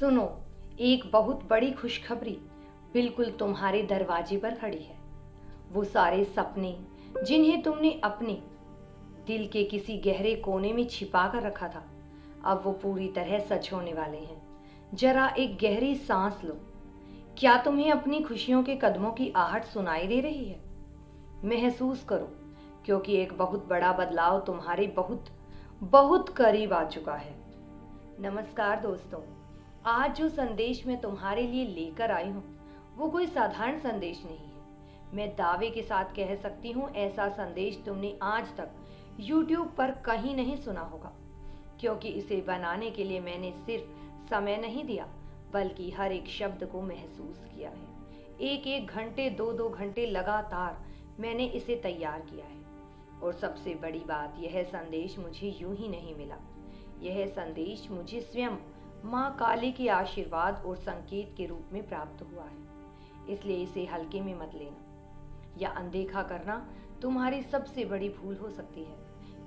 सुनो, एक बहुत बड़ी खुशखबरी बिल्कुल तुम्हारे दरवाजे पर खड़ी है। वो सारे सपने जिन्हें तुमने अपने दिल के किसी गहरे कोने में छिपा कर रखा था, अब वो पूरी तरह सच होने वाले हैं। जरा एक गहरी सांस लो। क्या तुम्हें अपनी खुशियों के कदमों की आहट सुनाई दे रही है? महसूस करो, क्योंकि एक बहुत बड़ा बदलाव तुम्हारे बहुत बहुत करीब आ चुका है। नमस्कार दोस्तों, आज जो संदेश मैं तुम्हारे लिए लेकर आई हूँ वो कोई साधारण संदेश नहीं है। मैं दावे के साथ कह सकती हूँ, ऐसा संदेश तुमने आज तक YouTube पर कहीं नहीं सुना होगा, क्योंकि इसे बनाने के लिए मैंने सिर्फ समय नहीं दिया, बल्कि हर एक शब्द को महसूस किया है। एक एक घंटे, दो दो घंटे लगातार मैंने इसे तैयार किया है। और सबसे बड़ी बात, यह संदेश मुझे यूं ही नहीं मिला। यह संदेश मुझे स्वयं माँ काली के आशीर्वाद और संकेत के रूप में प्राप्त हुआ है। इसलिए इसे हल्के में मत लेना या अनदेखा करना तुम्हारी सबसे बड़ी भूल हो सकती है,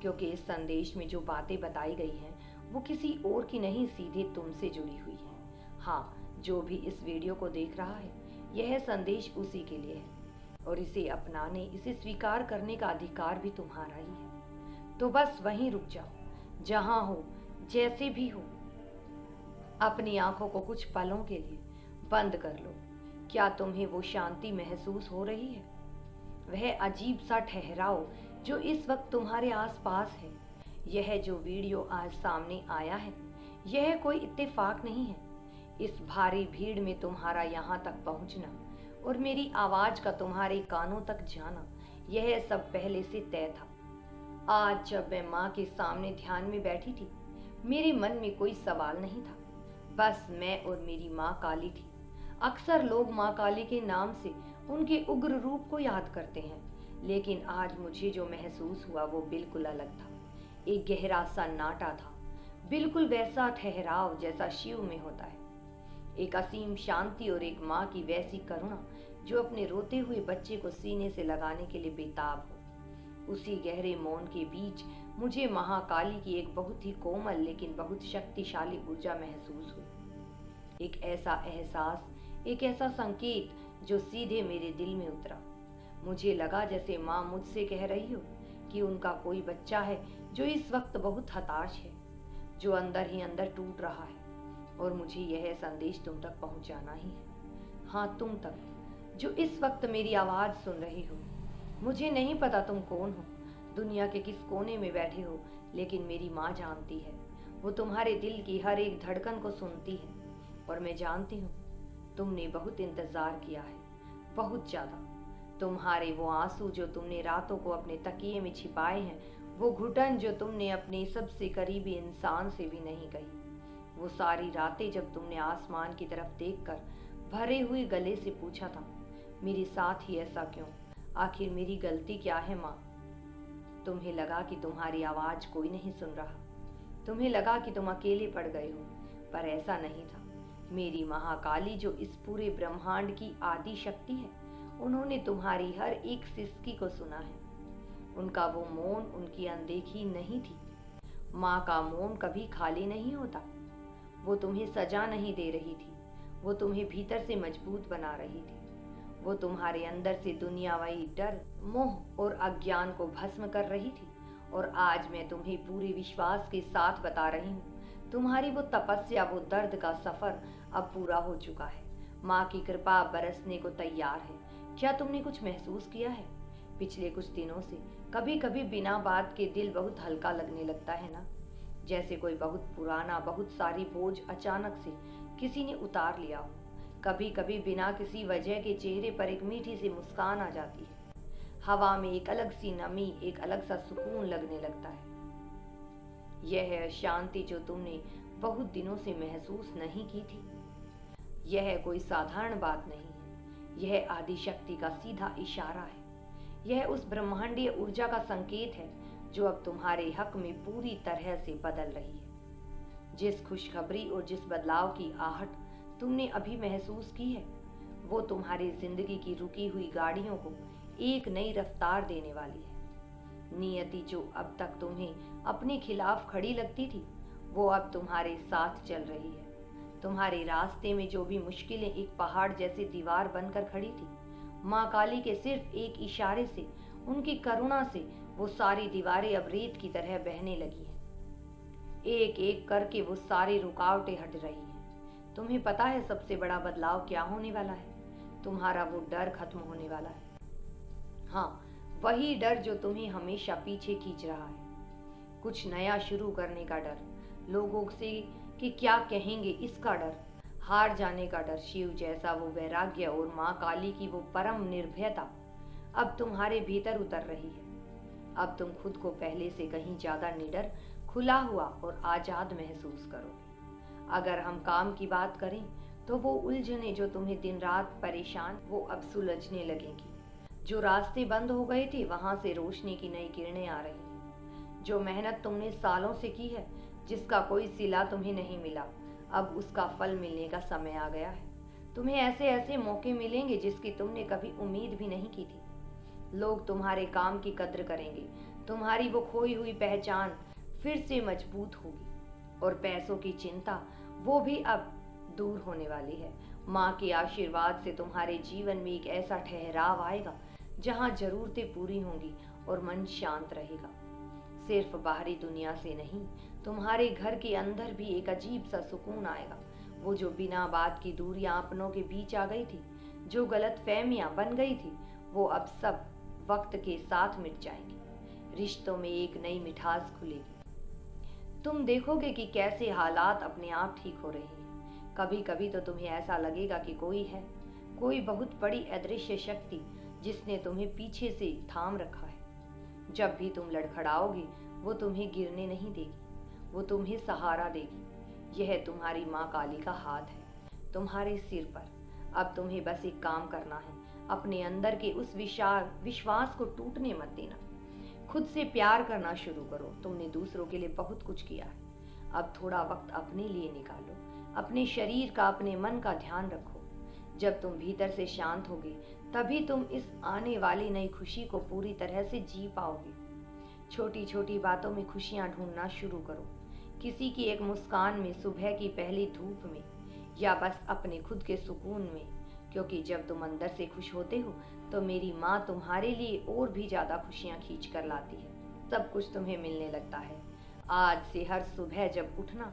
क्योंकि इस संदेश में जो बातें बताई गई हैं वो किसी और की नहीं, सीधे तुमसे जुड़ी हुई है। हाँ, जो भी इस वीडियो को देख रहा है, यह संदेश उसी के लिए है, और इसे अपनाने, इसे स्वीकार करने का अधिकार भी तुम्हारा ही है। तो बस वहीं रुक जाओ, जहां हो, जैसे भी हो। अपनी आंखों को कुछ पलों के लिए बंद कर लो। क्या तुम्हें वो शांति महसूस हो रही है? वह अजीब सा ठहराव जो इस वक्त तुम्हारे आसपास है? यह जो वीडियो आज सामने आया है, यह कोई इत्तेफाक नहीं है। इस भारी भीड़ में तुम्हारा यहाँ तक पहुँचना और मेरी आवाज का तुम्हारे कानों तक जाना, यह सब पहले से तय था। आज जब मैं माँ के सामने ध्यान में बैठी थी, मेरे मन में कोई सवाल नहीं था, बस मैं और मेरी माँ काली थी। अक्सर लोग माँ काली के नाम से उनके उग्र रूप को याद करते हैं, लेकिन आज मुझे जो महसूस हुआ वो बिल्कुल अलग था। एक गहरा सन्नाटा था, बिल्कुल वैसा ठहराव जैसा शिव में होता है। एक असीम शांति और एक माँ की वैसी करुणा जो अपने रोते हुए बच्चे को सीने से लगाने के लिए बेताब हो। उसी गहरे मौन के बीच मुझे महाकाली की एक बहुत ही कोमल लेकिन बहुत शक्तिशाली ऊर्जा महसूस हुई। एक ऐसा एहसास, एक ऐसा संकेत जो सीधे मेरे दिल में उतरा। मुझे लगा जैसे माँ मुझसे कह रही हो कि उनका कोई बच्चा है जो इस वक्त बहुत हताश है, जो अंदर ही अंदर टूट रहा है, और मुझे यह संदेश तुम तक पहुंचाना ही है। हाँ, तुम तक जो इस वक्त मेरी आवाज सुन रही हो। मुझे नहीं पता तुम कौन हो, दुनिया के किस कोने में बैठे हो, लेकिन मेरी माँ जानती है। वो तुम्हारे दिल की हर एक धड़कन को सुनती है, और मैं जानती हूँ तुमने बहुत इंतजार किया है, बहुत ज्यादा। तुम्हारे वो आंसू जो तुमने रातों को अपने तकिए में छिपाए हैं, वो घुटन जो तुमने अपने सबसे करीबी इंसान से भी नहीं कही, वो सारी रातें जब तुमने आसमान की तरफ देखकर भरे हुए गले से पूछा था, मेरे साथ ही ऐसा क्यों? आखिर मेरी गलती क्या है माँ? तुम्हें लगा कि तुम्हारी आवाज कोई नहीं सुन रहा, तुम्हें लगा कि तुम अकेले पड़ गए हो, पर ऐसा नहीं था। मेरी महाकाली जो इस पूरे ब्रह्मांड की आदि शक्ति है, उन्होंने तुम्हारी हर एक सिसकी को सुना है। उनका वो मौन उनकी अनदेखी नहीं थी। माँ का मौन कभी खाली नहीं होता। वो तुम्हें सजा नहीं दे रही थी, वो तुम्हें भीतर से मजबूत बना रही थी। वो तुम्हारे अंदर से दुनियावी डर, मोह और अज्ञान को भस्म कर रही थी। और आज मैं तुम्हें पूरे विश्वास के साथ बता रही हूँ, तुम्हारी वो तपस्या, वो दर्द का सफर अब पूरा हो चुका है। माँ की कृपा बरसने को तैयार है। क्या तुमने कुछ महसूस किया है पिछले कुछ दिनों से? कभी कभी बिना बात के दिल बहुत हल्का लगने लगता है ना, जैसे कोई बहुत पुराना, बहुत सारी बोझ अचानक से किसी ने उतार लिया हो। कभी कभी बिना किसी वजह के चेहरे पर एक मीठी सी मुस्कान आ जाती है। हवा में एक अलग सी नमी, एक अलग सा सुकून लगने लगता है। यह है शांति जो तुमने बहुत दिनों से महसूस नहीं की थी। यह कोई साधारण बात नहीं है, यह आदि शक्ति का सीधा इशारा है। यह उस ब्रह्मांडीय ऊर्जा का संकेत है जो अब तुम्हारे हक में पूरी तरह से बदल रही है। जिस खुशखबरी और जिस बदलाव की आहट तुमने अभी महसूस की है, वो तुम्हारी जिंदगी की रुकी हुई गाड़ियों को एक नई रफ्तार देने वाली है। नियति जो अब तक तुम्हें अपने खिलाफ खड़ी लगती थी, वो अब तुम्हारे साथ चल रही है। तुम्हारे रास्ते में जो भी मुश्किलें एक पहाड़ जैसी दीवार बनकर खड़ी थी, माँ काली के सिर्फ एक इशारे से, उनकी करुणा से वो सारी दीवारें अब रेत की तरह बहने लगी हैं। एक एक करके वो सारी रुकावटें हट रही हैं। तुम्हें पता है सबसे बड़ा बदलाव क्या होने वाला है? तुम्हारा वो डर खत्म होने वाला है। हाँ, वही डर जो तुम्हें हमेशा पीछे खींच रहा है। कुछ नया शुरू करने का डर, लोगों से कि क्या कहेंगे इसका डर, हार जाने का डर, शिव जैसा वो वैराग्य और माँ काली की वो परम निर्भयता अब तुम्हारे भीतर उतर रही है। अब तुम खुद को पहले से कहीं ज्यादा निडर, खुला हुआ और आजाद महसूस करोगे। अगर हम काम की बात करें तो वो उलझने जो तुम्हें दिन रात परेशान, वो अब सुलझने लगेंगी। जो रास्ते बंद हो गए थे वहां से रोशनी की नई किरणें आ रही हैं। जो मेहनत तुमने सालों से की है, जिसका कोई सिला तुम्हें नहीं मिला, अब उसका फल मिलने का समय आ गया है। तुम्हें ऐसे ऐसे मौके मिलेंगे जिसकी तुमने कभी उम्मीद भी नहीं की थी। लोग तुम्हारे काम की कद्र करेंगे, तुम्हारी वो खोई हुई पहचान फिर से मजबूत होगी और पैसों की चिंता वो भी अब दूर होने वाली है। माँ के आशीर्वाद से तुम्हारे जीवन में एक ऐसा ठहराव आएगा जहाँ जरूरतें पूरी होंगी और मन शांत रहेगा। सिर्फ बाहरी दुनिया से नहीं, तुम्हारे घर के अंदर भी एक अजीब सा सुकून आएगा। वो जो बिना बात की दूरियां अपनों के बीच आ गई थी, जो गलत फहमियां बन गई थी, वो अब सब वक्त के साथ मिट जाएंगी। रिश्तों में एक नई मिठास खुलेगी। तुम देखोगे कि कैसे हालात अपने आप ठीक हो रहे हैं। कभी कभी तो तुम्हें ऐसा लगेगा कि कोई है, कोई बहुत बड़ी अदृश्य शक्ति जिसने तुम्हें पीछे से थाम रखा है। जब भी तुम लड़खड़ाओगे वो तुम्हें गिरने नहीं देगी, वो तुम्हें सहारा देगी। यह तुम्हारी माँ काली का हाथ है तुम्हारे सिर पर। अब तुम्हें बस एक काम करना है, अपने अंदर के उस विशाल विश्वास को टूटने मत देना। खुद से प्यार करना शुरू करो। तुमने दूसरों के लिए बहुत कुछ किया है, अब थोड़ा वक्त अपने लिए निकालो। अपने शरीर का, अपने मन का ध्यान रखो। जब तुम भीतर से शांत होगे तभी तुम इस आने वाली नई खुशी को पूरी तरह से जी पाओगे। छोटी छोटी बातों में खुशियां ढूंढना शुरू करो। किसी की एक मुस्कान में, सुबह की पहली धूप में, या बस अपने खुद के सुकून में। क्योंकि जब तुम अंदर से खुश होते हो तो मेरी माँ तुम्हारे लिए और भी ज्यादा खुशियां खींच कर लाती है। सब कुछ तुम्हें मिलने लगता है। आज से हर सुबह जब उठना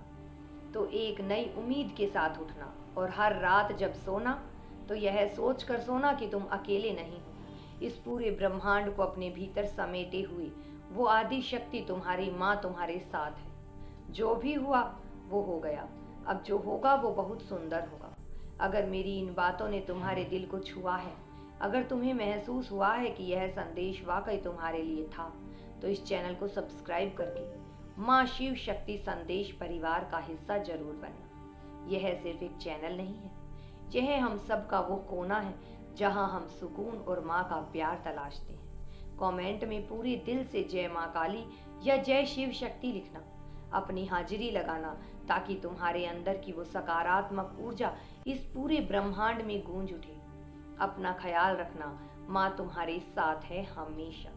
तो एक नई उम्मीद के साथ उठना, और हर रात जब सोना तो यह सोच कर सोना कि तुम अकेले नहीं हो। इस पूरे ब्रह्मांड को अपने भीतर समेटे हुए वो आदि शक्ति तुम्हारी माँ तुम्हारे साथ है। जो भी हुआ वो हो गया, अब जो होगा वो बहुत सुंदर होगा। अगर मेरी इन बातों ने तुम्हारे दिल को छुआ है, अगर तुम्हें महसूस हुआ है कि यह संदेश वाकई तुम्हारे लिए था, तो इस चैनल को सब्सक्राइब करके माँ शिव शक्ति संदेश परिवार का हिस्सा जरूर बनना। यह सिर्फ एक चैनल नहीं है, यह हम सब का वो कोना है जहां हम सुकून और माँ का प्यार तलाशते हैं। कमेंट में पूरे दिल से जय माँ काली या जय शिव शक्ति लिखना, अपनी हाजिरी लगाना, ताकि तुम्हारे अंदर की वो सकारात्मक ऊर्जा इस पूरे ब्रह्मांड में गूंज उठे। अपना ख्याल रखना, माँ तुम्हारे साथ है हमेशा।